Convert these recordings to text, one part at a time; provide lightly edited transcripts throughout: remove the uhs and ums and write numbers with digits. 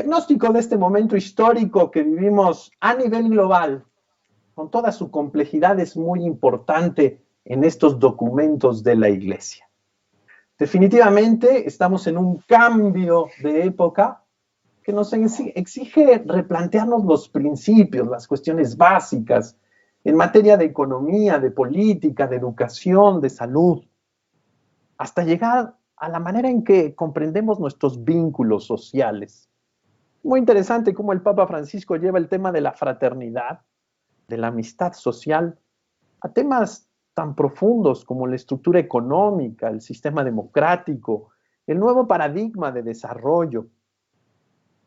diagnóstico de este momento histórico que vivimos a nivel global, con toda su complejidad, es muy importante en estos documentos de la Iglesia. Definitivamente estamos en un cambio de época que nos exige replantearnos los principios, las cuestiones básicas en materia de economía, de política, de educación, de salud, hasta llegar a la manera en que comprendemos nuestros vínculos sociales. Muy interesante cómo el Papa Francisco lleva el tema de la fraternidad, de la amistad social, a temas tan profundos como la estructura económica, el sistema democrático, el nuevo paradigma de desarrollo.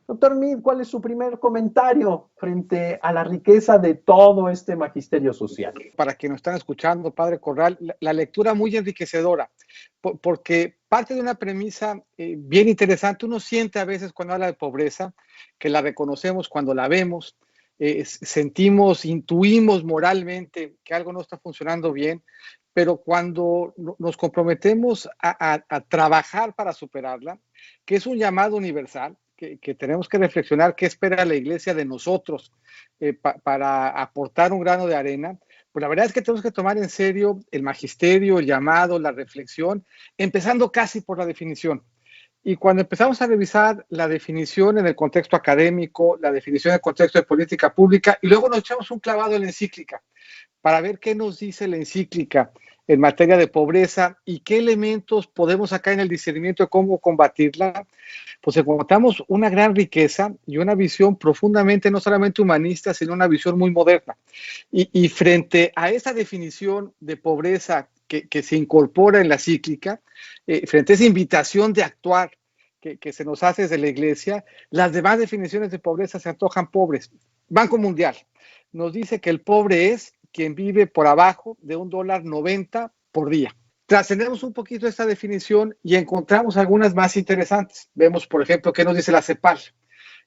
Doctor Mead, ¿cuál es su primer comentario frente a la riqueza de todo este magisterio social? Para quienes nos están escuchando, Padre Corral, la lectura muy enriquecedora, porque parte de una premisa bien interesante. Uno siente a veces cuando habla de pobreza, que la reconocemos cuando la vemos, sentimos, intuimos moralmente que algo no está funcionando bien, pero cuando nos comprometemos a trabajar para superarla, que es un llamado universal, que tenemos que reflexionar qué espera la Iglesia de nosotros para aportar un grano de arena, pues la verdad es que tenemos que tomar en serio el magisterio, el llamado, la reflexión, empezando casi por la definición. Y cuando empezamos a revisar la definición en el contexto académico, la definición en el contexto de política pública, y luego nos echamos un clavado en la encíclica para ver qué nos dice la encíclica en materia de pobreza y qué elementos podemos sacar en el discernimiento de cómo combatirla, pues encontramos una gran riqueza y una visión profundamente no solamente humanista, sino una visión muy moderna. Y frente a esa definición de pobreza que se incorpora en la cíclica, frente a esa invitación de actuar que se nos hace desde la Iglesia, las demás definiciones de pobreza se antojan pobres. Banco Mundial nos dice que el pobre es quien vive por abajo de $1.90 por día. Trascendemos un poquito esta definición y encontramos algunas más interesantes. Vemos, por ejemplo, qué nos dice la CEPAL.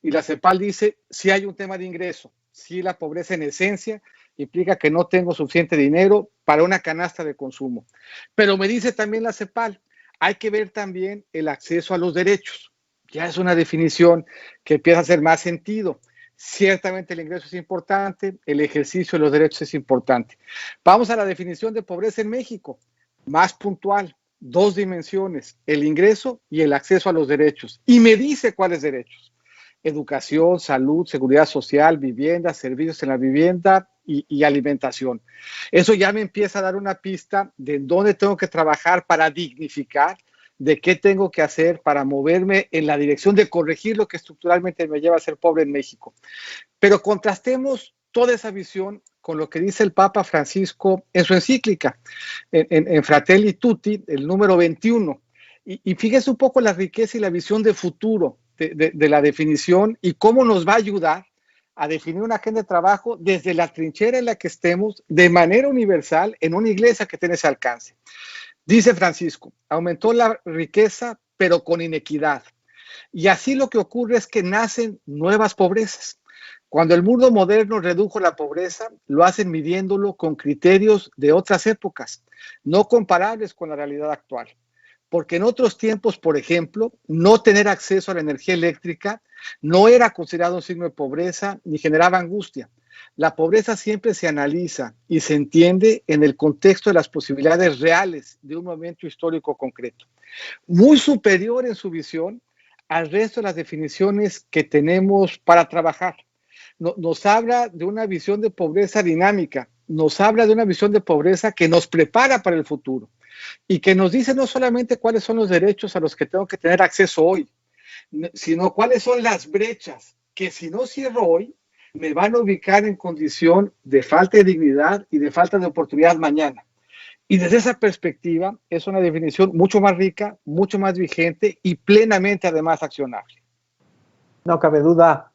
Y la CEPAL dice, si hay un tema de ingreso, si la pobreza en esencia implica que no tengo suficiente dinero para una canasta de consumo. Pero me dice también la CEPAL, hay que ver también el acceso a los derechos. Ya es una definición que empieza a hacer más sentido. Ciertamente el ingreso es importante, el ejercicio de los derechos es importante. Vamos a la definición de pobreza en México, más puntual, 2 dimensiones, el ingreso y el acceso a los derechos. Y me dice cuáles derechos: educación, salud, seguridad social, vivienda, servicios en la vivienda y alimentación. Eso ya me empieza a dar una pista de dónde tengo que trabajar para dignificar, de qué tengo que hacer para moverme en la dirección de corregir lo que estructuralmente me lleva a ser pobre en México. Pero contrastemos toda esa visión con lo que dice el Papa Francisco en su encíclica, en Fratelli Tutti, el número 21. Y fíjese un poco la riqueza y la visión de futuro de la definición y cómo nos va a ayudar a definir una agenda de trabajo desde la trinchera en la que estemos, de manera universal, en una iglesia que tiene ese alcance. Dice Francisco, aumentó la riqueza, pero con inequidad. Y así lo que ocurre es que nacen nuevas pobrezas. Cuando el mundo moderno redujo la pobreza, lo hacen midiéndolo con criterios de otras épocas, no comparables con la realidad actual. Porque en otros tiempos, por ejemplo, no tener acceso a la energía eléctrica no era considerado un signo de pobreza ni generaba angustia. La pobreza siempre se analiza y se entiende en el contexto de las posibilidades reales de un momento histórico concreto. Muy superior en su visión al resto de las definiciones que tenemos para trabajar. Nos habla de una visión de pobreza dinámica, nos habla de una visión de pobreza que nos prepara para el futuro y que nos dice no solamente cuáles son los derechos a los que tengo que tener acceso hoy, sino cuáles son las brechas que si no cierro hoy, me van a ubicar en condición de falta de dignidad y de falta de oportunidad mañana. Y desde esa perspectiva es una definición mucho más rica, mucho más vigente y plenamente además accionable. No cabe duda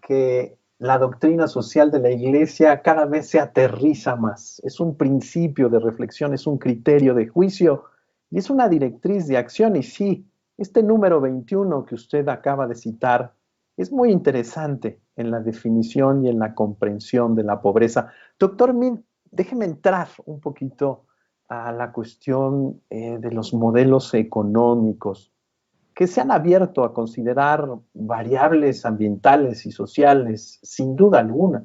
que la doctrina social de la Iglesia cada vez se aterriza más. Es un principio de reflexión, es un criterio de juicio y es una directriz de acción. Y sí, este número 21 que usted acaba de citar es muy interesante en la definición y en la comprensión de la pobreza. Doctor Mead, déjeme entrar un poquito a la cuestión de los modelos económicos. que se han abierto a considerar variables ambientales y sociales, sin duda alguna.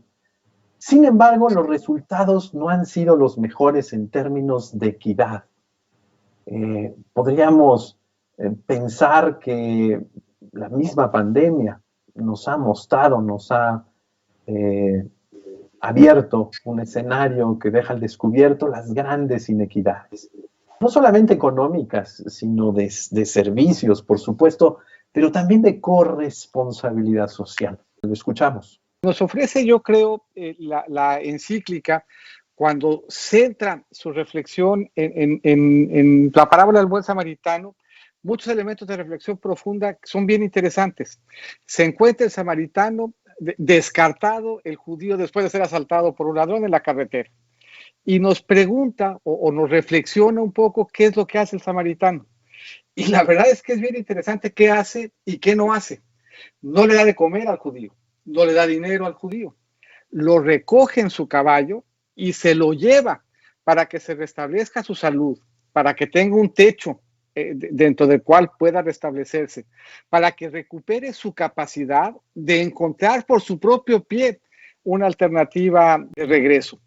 Sin embargo, los resultados no han sido los mejores en términos de equidad. Podríamos pensar que la misma pandemia nos ha mostrado, nos ha abierto un escenario que deja al descubierto las grandes inequidades. No solamente económicas, sino de servicios, por supuesto, pero también de corresponsabilidad social. Lo escuchamos. Nos ofrece, yo creo, la encíclica cuando centra su reflexión en la parábola del buen samaritano, muchos elementos de reflexión profunda son bien interesantes. Se encuentra el samaritano descartado, el judío después de ser asaltado por un ladrón en la carretera. Y nos pregunta o nos reflexiona un poco qué es lo que hace el samaritano. Y la verdad es que es bien interesante qué hace y qué no hace. No le da de comer al judío, no le da dinero al judío, lo recoge en su caballo y se lo lleva para que se restablezca su salud, para que tenga un techo dentro del cual pueda restablecerse, para que recupere su capacidad de encontrar por su propio pie una alternativa de regreso.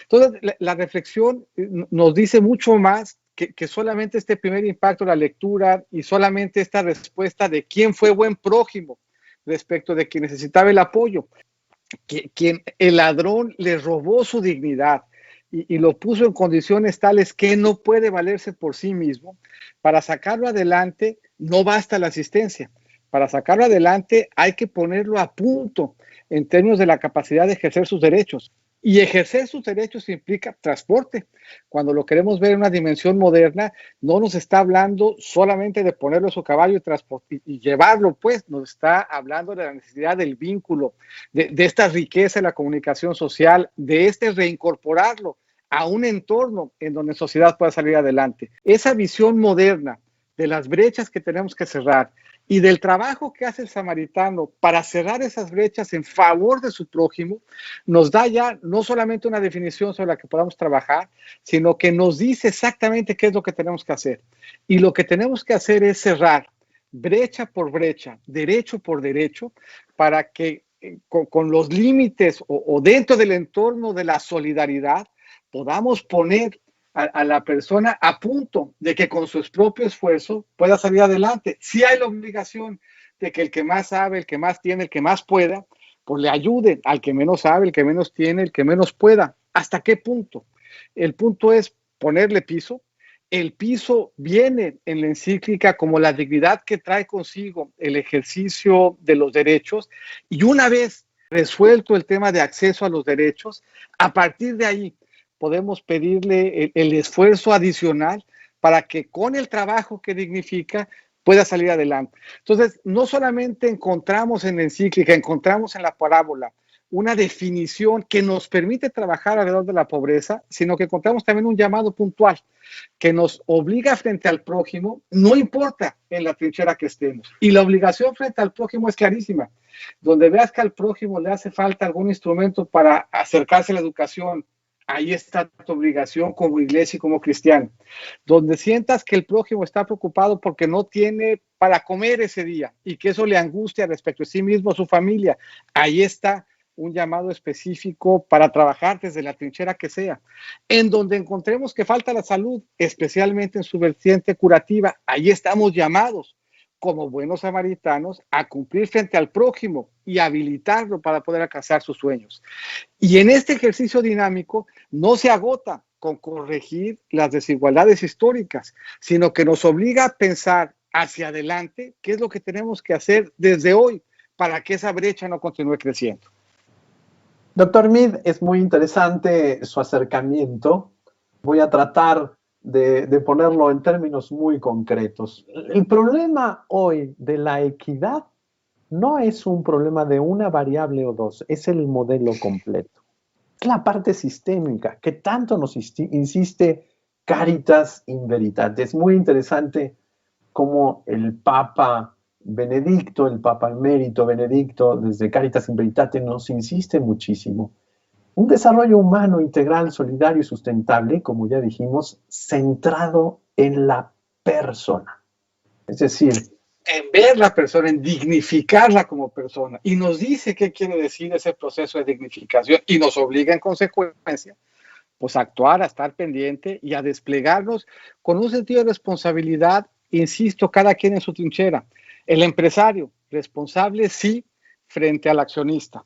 Entonces, la reflexión nos dice mucho más que solamente este primer impacto de la lectura y solamente esta respuesta de quién fue buen prójimo respecto de quien necesitaba el apoyo, quien el ladrón le robó su dignidad y lo puso en condiciones tales que no puede valerse por sí mismo. Para sacarlo adelante no basta la asistencia. Para sacarlo adelante hay que ponerlo a punto en términos de la capacidad de ejercer sus derechos. Y ejercer sus derechos implica transporte. Cuando lo queremos ver en una dimensión moderna, no nos está hablando solamente de ponerlo a su caballo y llevarlo, pues nos está hablando de la necesidad del vínculo, de esta riqueza de la comunicación social, de reincorporarlo a un entorno en donde la sociedad pueda salir adelante. Esa visión moderna de las brechas que tenemos que cerrar y del trabajo que hace el samaritano para cerrar esas brechas en favor de su prójimo, nos da ya no solamente una definición sobre la que podamos trabajar, sino que nos dice exactamente qué es lo que tenemos que hacer. Y lo que tenemos que hacer es cerrar brecha por brecha, derecho por derecho, para que con los límites o dentro del entorno de la solidaridad podamos poner a la persona a punto de que con su propio esfuerzo pueda salir adelante. Si hay la obligación de que el que más sabe, el que más tiene, el que más pueda, pues le ayude al que menos sabe, el que menos tiene, el que menos pueda. ¿Hasta qué punto? El punto es ponerle piso. El piso viene en la encíclica como la dignidad que trae consigo el ejercicio de los derechos, y una vez resuelto el tema de acceso a los derechos, a partir de ahí podemos pedirle el esfuerzo adicional para que con el trabajo que dignifica pueda salir adelante. Entonces, no solamente encontramos en la encíclica, encontramos en la parábola una definición que nos permite trabajar alrededor de la pobreza, sino que encontramos también un llamado puntual que nos obliga frente al prójimo, no importa en la trinchera que estemos. Y la obligación frente al prójimo es clarísima. Donde veas que al prójimo le hace falta algún instrumento para acercarse a la educación, ahí está tu obligación como iglesia y como cristiano. Donde sientas que el prójimo está preocupado porque no tiene para comer ese día y que eso le angustia respecto a sí mismo, a su familia, ahí está un llamado específico para trabajar desde la trinchera que sea. En donde encontremos que falta la salud, especialmente en su vertiente curativa, ahí estamos llamados como buenos samaritanos a cumplir frente al prójimo y habilitarlo para poder alcanzar sus sueños. Y en este ejercicio dinámico no se agota con corregir las desigualdades históricas, sino que nos obliga a pensar hacia adelante qué es lo que tenemos que hacer desde hoy para que esa brecha no continúe creciendo. Doctor Mead, es muy interesante su acercamiento. Voy a tratar de ponerlo en términos muy concretos. El problema hoy de la equidad no es un problema de una variable o dos, es el modelo completo. Es la parte sistémica que tanto nos insiste Caritas in Veritate. Es muy interesante cómo el Papa Benedicto, el Papa emérito Benedicto, desde Caritas in Veritate nos insiste muchísimo. Un desarrollo humano integral, solidario y sustentable, como ya dijimos, centrado en la persona. Es decir, en ver la persona, en dignificarla como persona. Y nos dice qué quiere decir ese proceso de dignificación y nos obliga en consecuencia pues a actuar, a estar pendiente y a desplegarnos con un sentido de responsabilidad, insisto, cada quien en su trinchera. El empresario, responsable sí frente al accionista,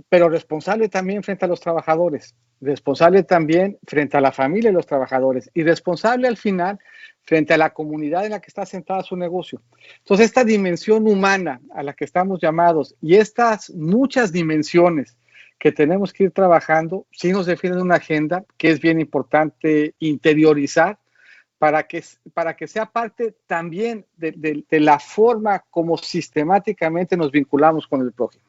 pero responsable también frente a los trabajadores, responsable también frente a la familia de los trabajadores y responsable al final frente a la comunidad en la que está sentada su negocio. Entonces, esta dimensión humana a la que estamos llamados y estas muchas dimensiones que tenemos que ir trabajando, sí nos definen una agenda que es bien importante interiorizar para que sea parte también de la forma como sistemáticamente nos vinculamos con el prójimo.